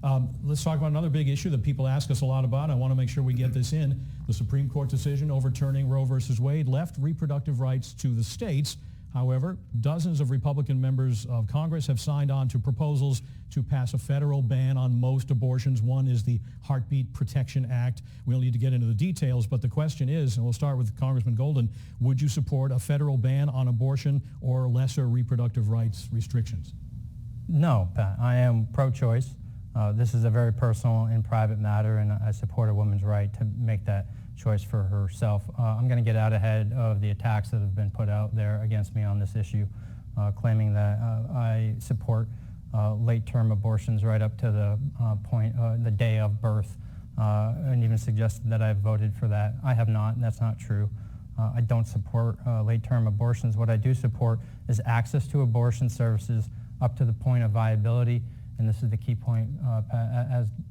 Let's talk about another big issue that people ask us a lot about. I want to make sure we get this in. The Supreme Court decision overturning Roe versus Wade left reproductive rights to the states. However, dozens of Republican members of Congress have signed on to proposals to pass a federal ban on most abortions. One is the Heartbeat Protection Act. We don't need to get into the details, but the question is, and we'll start with Congressman Golden, would you support a federal ban on abortion or lesser reproductive rights restrictions? No, Pat. I am pro-choice. This is a very personal and private matter, and I support a woman's right to make that choice for herself. I'm going to get out ahead of the attacks that have been put out there against me on this issue, claiming that I support late-term abortions right up to the point, the day of birth, and even suggested that I voted for that. I have not, and that's not true. I don't support late-term abortions. What I do support is access to abortion services up to the point of viability, and this is the key point,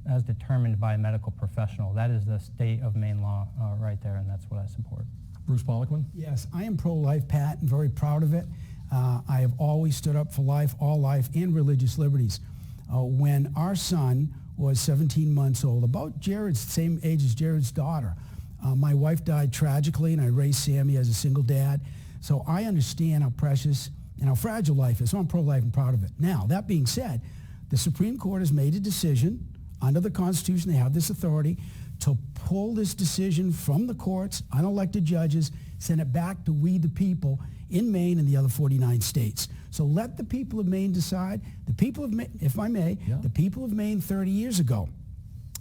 as determined by a medical professional. That is the state of Maine law right there, and that's what I support. Bruce Poliquin? Yes, I am pro-life, Pat, and very proud of it. I have always stood up for life, all life, and religious liberties. When our son was 17 months old, about Jared's same age as Jared's daughter, my wife died tragically, and I raised Sammy as a single dad. So I understand how precious and how fragile life is. So I'm pro-life and proud of it. Now, that being said, the Supreme Court has made a decision under the Constitution. They have this authority to pull this decision from the courts, unelected judges, send it back to we the people in Maine and the other 49 states. So let the people of Maine decide. The people of Maine, if I may, the people of Maine 30 years ago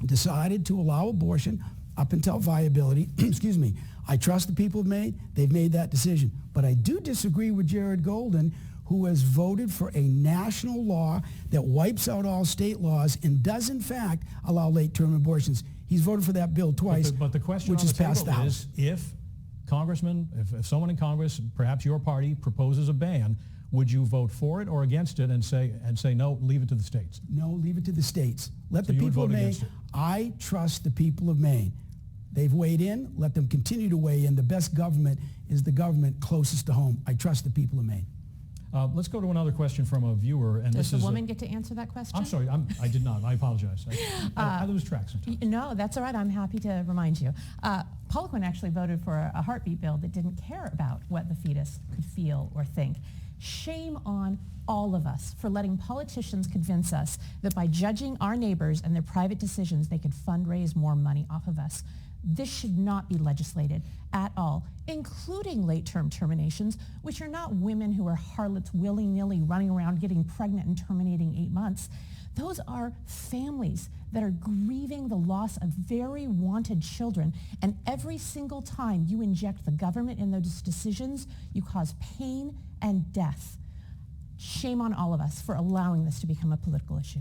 decided to allow abortion up until viability. Excuse me. I trust the people of Maine. They've made that decision. But I do disagree with Jared Golden, who has voted for a national law that wipes out all state laws and does, in fact, allow late-term abortions. He's voted for that bill twice, but the question which on has the passed the table House. is, if Congressman, if someone in Congress, perhaps your party, proposes a ban, would you vote for it or against it and say no, leave it to the states? No, leave it to the states. Let So the you would people of vote Maine. against it? I trust the people of Maine. They've weighed in. Let them continue to weigh in. The best government is the government closest to home. I trust the people of Maine. Let's go to another question from a viewer. And Does this the woman get to answer that question? I'm sorry, I did not. I apologize. I lose track sometimes. No, that's all right. I'm happy to remind you. Poliquin actually voted for a heartbeat bill that didn't care about what the fetus could feel or think. Shame on all of us for letting politicians convince us that by judging our neighbors and their private decisions, they could fundraise more money off of us. This should not be legislated at all, including late-term terminations, which are not women who are harlots willy-nilly running around getting pregnant and terminating 8 months. Those are families that are grieving the loss of very wanted children, and every single time you inject the government in those decisions, you cause pain and death. Shame on all of us for allowing this to become a political issue.